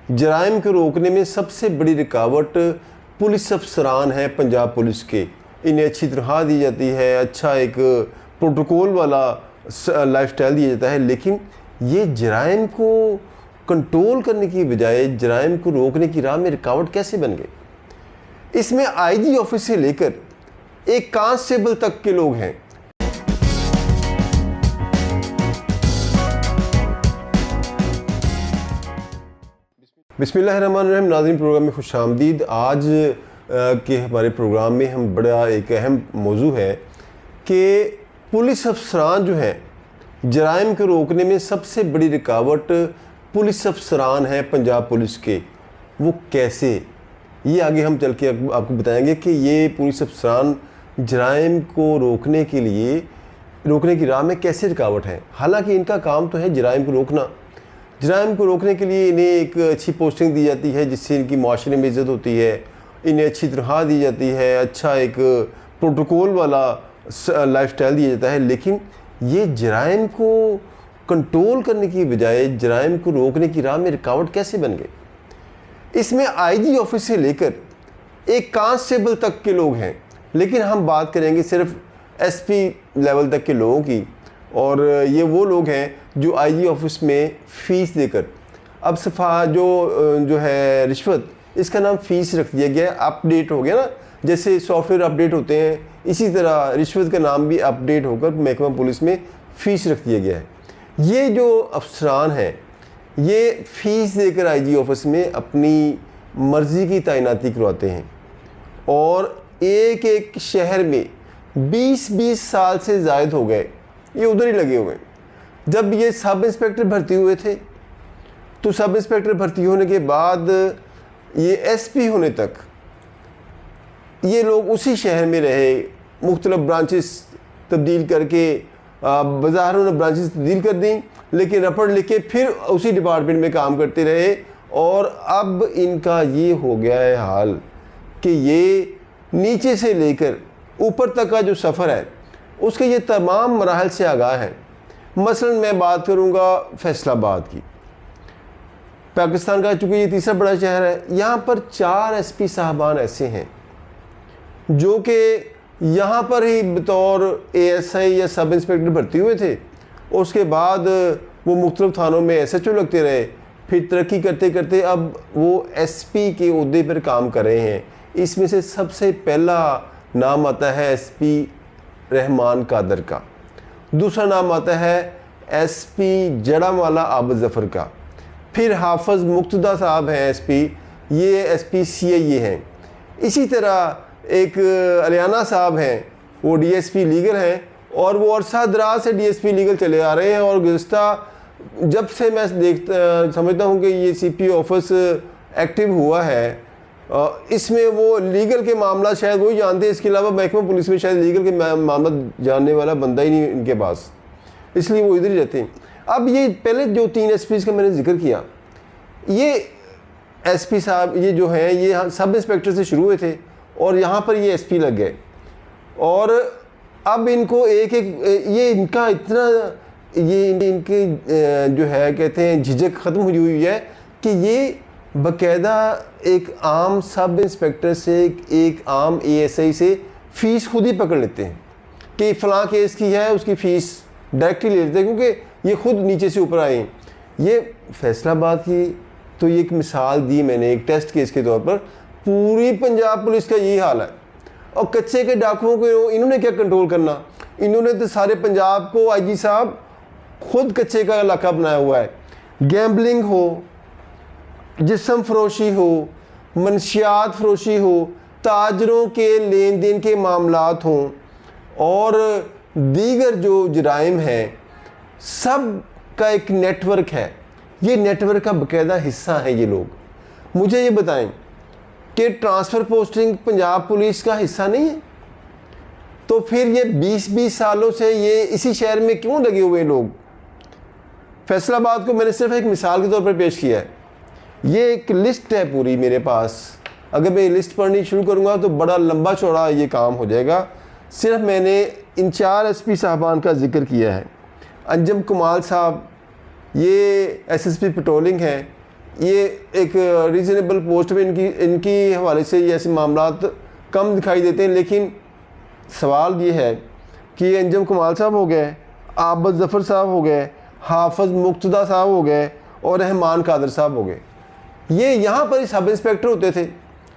जराइम को रोकने में सबसे बड़ी रुकावट पुलिस अफसरान हैं पंजाब पुलिस के। इन्हें अच्छी तनख्वाह दी जाती है, अच्छा एक प्रोटोकॉल वाला लाइफस्टाइल दिया जाता है, लेकिन ये जराइम को कंट्रोल करने की बजाय जराइम को रोकने की राह में रुकावट कैसे बन गए। इसमें आईजी ऑफिस से लेकर एक कांस्टेबल तक के लोग हैं। बिस्मिल्लाहिर्रहमानिर्रहीम। नाज़रीन, प्रोग्राम में खुशामदीद। आज के हमारे प्रोग्राम में हम बड़ा एक अहम मौजू है कि पुलिस अफसरान जो हैं जराइम को रोकने में सबसे बड़ी रुकावट पुलिस अफसरान हैं पंजाब पुलिस के, वो कैसे, ये आगे हम चल के आपको बताएंगे कि ये पुलिस अफसरान जराइम को रोकने की राह में कैसे रुकावट हैं। हालांकि इनका काम तो है जराइम को रोकना। जराइम को रोकने के लिए इन्हें एक अच्छी पोस्टिंग दी जाती है जिससे इनकी माशरे में इज़्ज़त होती है, इन्हें अच्छी तनख्वाह दी जाती है, अच्छा एक प्रोटोकॉल वाला लाइफस्टाइल दिया जाता है, लेकिन ये जराइम को कंट्रोल करने की बजाय जराइम को रोकने की राह में रुकावट कैसे बन गए। इसमें आईजी ऑफिस से लेकर एक कांस्टेबल तक के लोग हैं, लेकिन हम बात करेंगे सिर्फ एसपी लेवल तक के लोगों की, और ये वो लोग हैं जो आईजी ऑफिस में फ़ीस देकर, अब सफ़ा जो है रिश्वत, इसका नाम फ़ीस रख दिया गया है, अपडेट हो गया ना, जैसे सॉफ्टवेयर अपडेट होते हैं इसी तरह रिश्वत का नाम भी अपडेट होकर महकमा पुलिस में फ़ीस रख दिया गया है। ये जो अफसरान हैं ये फ़ीस देकर आईजी ऑफिस में अपनी मर्ज़ी की तैनाती करवाते हैं, और एक एक शहर में 20-20 साल से ज़ायद हो गए ये उधर ही लगे हुए हैं। जब ये सब इंस्पेक्टर भर्ती हुए थे तो सब इंस्पेक्टर भर्ती होने के बाद ये एसपी होने तक ये लोग उसी शहर में रहे, मुख्तलिफ ब्रांचेस तब्दील करके, बाज़ारों ने ब्रांचेस तब्दील कर दी, लेकिन रपट लिख के फिर उसी डिपार्टमेंट में काम करते रहे। और अब इनका ये हो गया है हाल कि ये नीचे से लेकर ऊपर तक का जो सफ़र है उसके ये तमाम मराहल से आगाह हैं। मसलन मैं बात करूँगा फैसलाबाद की। पाकिस्तान का चूँकि ये तीसरा बड़ा शहर है, यहाँ पर 4 एसपी साहबान ऐसे हैं जो कि यहाँ पर ही बतौर एएसआई या सब इंस्पेक्टर भर्ती हुए थे, और उसके बाद वो मुख्तलिफ थानों में एसएचओ लगते रहे, फिर तरक्की करते करते अब वो एसपी के ओहदे पर काम कर रहे हैं। इसमें से सबसे पहला नाम आता है एसपी रहमान कादर का, दूसरा नाम आता है एसपी जड़ावाला आबद ज़फ़र का, फिर हाफिज़ मुक्तदा साहब हैं एसपी, ये एसपी सीआईए हैं। इसी तरह एक अलियाना साहब हैं, वो डीएसपी लीगल हैं, और वो अरसा दराज से डीएसपी लीगल चले आ रहे हैं। और गुज़श्ता जब से मैं समझता हूँ कि ये सीपी ऑफिस एक्टिव हुआ है, इसमें वो लीगल के मामला शायद वही जानते हैं, इसके अलावा महकमा पुलिस में शायद लीगल के मामला जानने वाला बंदा ही नहीं इनके पास, इसलिए वो इधर ही रहते हैं। अब ये पहले जो 3 एसपीज़ का मैंने जिक्र किया, ये एसपी साहब ये जो हैं ये सब इंस्पेक्टर से शुरू हुए थे और यहाँ पर ये एसपी लग गए, और अब इनको एक ये इनका इतना ये इनके जो है कहते हैं झिझक ख़त्म हुई है कि ये बाकायदा एक आम सब इंस्पेक्टर से एक आम एएसआई से फ़ीस खुद ही पकड़ लेते हैं कि फ़लाँ केस की है, उसकी फ़ीस डायरेक्टली ले लेते हैं, क्योंकि ये खुद नीचे से ऊपर आए। ये फैसलाबाद की तो ये एक मिसाल दी मैंने एक टेस्ट केस के तौर पर, पूरी पंजाब पुलिस का यही हाल है। और कच्चे के डाकुओं को इन्होंने क्या कंट्रोल करना, इन्होंने तो सारे पंजाब को आईजी साहब खुद कच्चे का इलाका बनाया हुआ है। गैम्बलिंग हो, जिस्म फरोशी हो, मनशियात फरोशी हो, ताजरों के लेन देन के मामलात हों, और दीगर जो जराइम हैं, सब का एक नेटवर्क है। ये नेटवर्क का बाकायदा हिस्सा है ये लोग। मुझे ये बताएं कि ट्रांसफ़र पोस्टिंग पंजाब पुलिस का हिस्सा नहीं है, तो फिर ये 20-20 सालों से ये इसी शहर में क्यों लगे हुए लोग। फैसलाबाद को मैंने सिर्फ एक मिसाल के तौर पर पेश किया है। ये एक लिस्ट है पूरी मेरे पास, अगर मैं ये लिस्ट पढ़नी शुरू करूँगा तो बड़ा लंबा चौड़ा ये काम हो जाएगा। सिर्फ मैंने इन 4 एसपी साहबान का जिक्र किया है। अंजम कमाल साहब ये एसएसपी पेट्रोलिंग हैं, ये एक रीज़नेबल पोस्ट पे इनकी हवाले से ये ऐसे मामला कम दिखाई देते हैं। लेकिन सवाल ये है कि अंजम कमाल साहब हो गए, आबद ज़फ़र साहब हो गए, हाफिज़ मुक्तदा साहब हो गए और रहमान कादर साहब हो गए। ये यहाँ पर ही सब इंस्पेक्टर होते थे,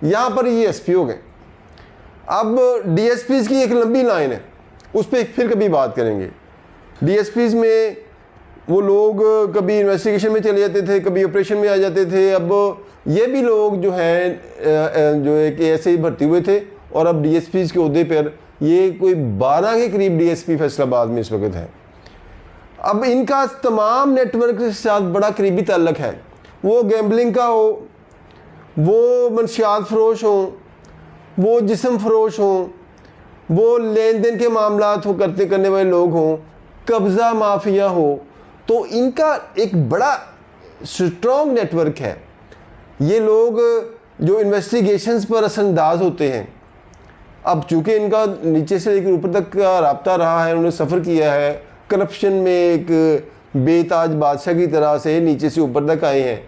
यहाँ पर ये एसपी हो गए। अब डीएसपीज़ की एक लंबी लाइन है, उस पर फिर कभी बात करेंगे। डीएसपीज़ में वो लोग कभी इन्वेस्टिगेशन में चले जाते थे, कभी ऑपरेशन में आ जाते थे। अब ये भी लोग जो हैं जो एक ऐसे ही भर्ती हुए थे और अब डीएसपीज़ के ओहदे पर ये कोई 12 के करीब डीएसपी फैसलाबाद में इस वक्त है। अब इनका तमाम नेटवर्क के साथ बड़ा करीबी ताल्लुक़ है, वो गैम्बलिंग का हो, वो मनशियात फरोश हो, वो जिस्म फरोश हो, वो लेन देन के मामला हो करने वाले लोग हों, कब्ज़ा माफिया हो, तो इनका एक बड़ा स्ट्रॉन्ग नेटवर्क है। ये लोग जो इन्वेस्टिगेशंस पर असरअंदाज होते हैं। अब चूँकि इनका नीचे से लेकर ऊपर तक का राब्ता रहा है, उन्होंने सफ़र किया है, करप्शन में एक बेताज बादशाह की तरह से नीचे से ऊपर तक आए हैं।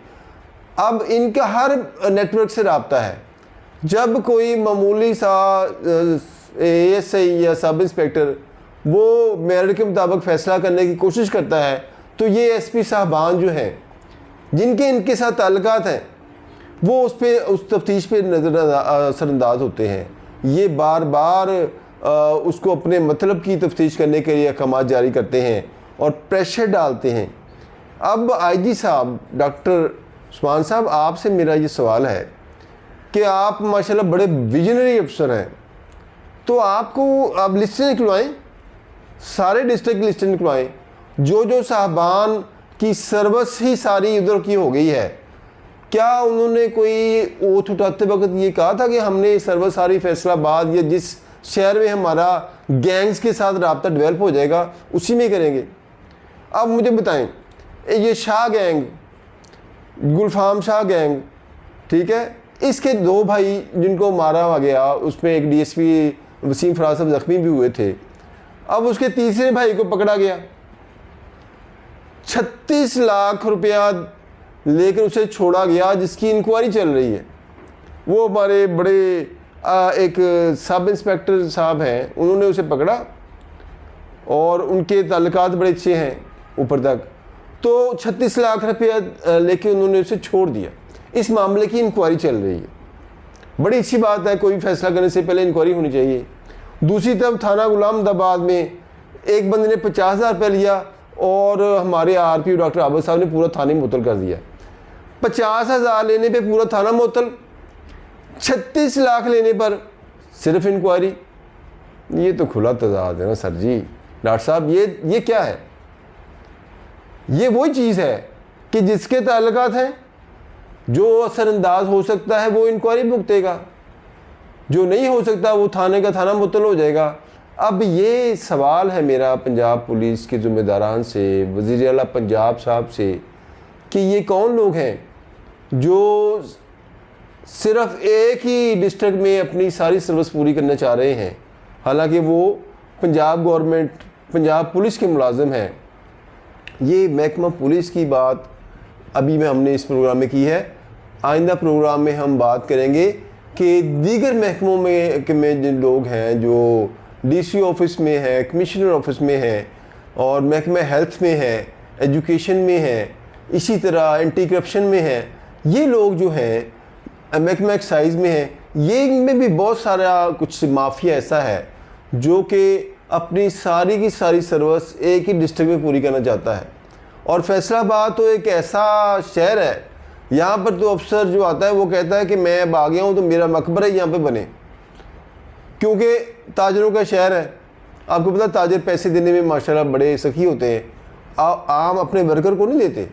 अब इनका हर नेटवर्क से राब्ता है। जब कोई मामूली सा एएसआई या सब इंस्पेक्टर वो मेरिट के मुताबिक फ़ैसला करने की कोशिश करता है, तो ये एसपी साहबान जो हैं जिनके इनके साथ ताल्लुकात हैं, वो उस तफ्तीश पे असरअंदाज होते हैं। ये बार बार उसको अपने मतलब की तफ्तीश करने के लिए अहकाम जारी करते हैं और प्रेशर डालते हैं। अब आईजी साहब डॉक्टर उस्मान साहब, आपसे मेरा ये सवाल है कि आप माशाल्लाह बड़े विजनरी अफसर हैं, तो आपको आप लिस्टें निकलवाएं, सारे डिस्ट्रिक्ट की लिस्टें निकलवाएं। जो साहबान की सर्विस ही सारी उधर की हो गई है, क्या उन्होंने कोई ओथ उठाते वक्त ये कहा था कि हमने सर्विस सारी फैसलाबाद या जिस शहर में हमारा गैंग्स के साथ रब्ता डेवलप हो जाएगा उसी में करेंगे? अब मुझे बताएं, ये शाह गैंग, गुलफाम शाह गैंग, ठीक है, इसके 2 भाई जिनको मारा गया, उसमें एक डीएसपी वसीम फराज साहब ज़ख्मी भी हुए थे। अब उसके तीसरे भाई को पकड़ा गया, 36 लाख रुपया लेकर उसे छोड़ा गया, जिसकी इंक्वायरी चल रही है। वो हमारे बड़े एक सब इंस्पेक्टर साहब हैं, उन्होंने उसे पकड़ा और उनके ताल्लुकात बड़े अच्छे हैं ऊपर तक, तो 36 लाख रुपया लेके उन्होंने उसे छोड़ दिया। इस मामले की इंक्वायरी चल रही है। बड़ी अच्छी बात है, कोई फैसला करने से पहले इंक्वायरी होनी चाहिए। दूसरी तरफ थाना गुलामदाबाद में एक बंदे ने 50,000 रुपये लिया और हमारे आरपीओ डॉक्टर आबद साहब ने पूरा थाने मुअत्तल कर दिया। 50,000 लेने पे पूरा थाना मुअत्तल, 36 लाख लेने पर सिर्फ इंक्वायरी। ये तो खुला तजाद है ना सर जी। डॉक्टर साहब ये क्या है? ये वही चीज़ है कि जिसके ताल्लुकात हैं, जो असरअंदाज हो सकता है वो इंक्वायरी भुगतेगा, जो नहीं हो सकता वो थाने का थाना मुअत्तल हो जाएगा। अब ये सवाल है मेरा पंजाब पुलिस के ज़िम्मेदारान से, वज़ीर आला पंजाब साहब से, कि ये कौन लोग हैं जो सिर्फ एक ही डिस्ट्रिक्ट में अपनी सारी सर्विस पूरी करना चाह रहे हैं, हालांकि वो पंजाब गवर्नमेंट, पंजाब पुलिस के मुलाजिम हैं। ये महकमा पुलिस की बात अभी में हमने इस प्रोग्राम में की है। आइंदा प्रोग्राम में हम बात करेंगे कि दीगर महकमों में जिन लोग हैं जो डीसी ऑफिस में है, कमिश्नर ऑफिस में है और महकमा हेल्थ में है, एजुकेशन में है, इसी तरह एंटी करप्शन में है, ये लोग जो हैं महकमा एक्साइज में है, ये इनमें भी बहुत सारा कुछ माफिया ऐसा है जो कि अपनी सारी की सारी सर्विस एक ही डिस्ट्रिक्ट में पूरी करना चाहता है। और फैसलाबाद तो एक ऐसा शहर है, यहाँ पर तो अफसर जो आता है वो कहता है कि मैं अब आ गया हूँ तो मेरा मकबरा ही यहाँ पे बने, क्योंकि ताजरों का शहर है। आपको पता, ताजर पैसे देने में माशाल्लाह बड़े सखी होते हैं। आम अपने वर्कर को नहीं देते,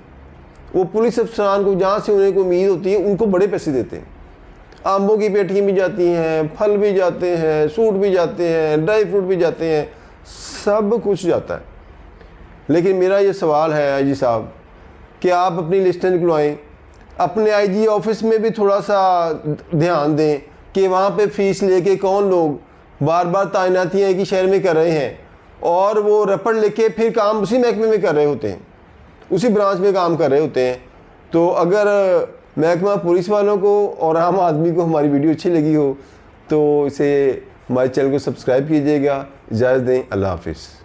वो पुलिस अफसरान को जहाँ से उन्हें को उम्मीद होती है उनको बड़े पैसे देते हैं। आम्बों की पेटियाँ भी जाती हैं, फल भी जाते हैं, सूट भी जाते हैं, ड्राई फ्रूट भी जाते हैं, सब कुछ जाता है। लेकिन मेरा ये सवाल है आईजी साहब कि आप अपनी लिस्टें निकलवाएं, अपने आईजी ऑफिस में भी थोड़ा सा ध्यान दें कि वहाँ पे फ़ीस लेके कौन लोग बार बार तैनातियाँ एक ही शहर में कर रहे हैं और वो रपट लेके फिर काम उसी महकमे में कर रहे होते हैं, उसी ब्रांच में काम कर रहे होते हैं। तो अगर महकमा पुलिस वालों को और आम आदमी को हमारी वीडियो अच्छी लगी हो तो इसे हमारे चैनल को सब्सक्राइब कीजिएगा। इजाज़त दें, अल्लाह हाफिज़।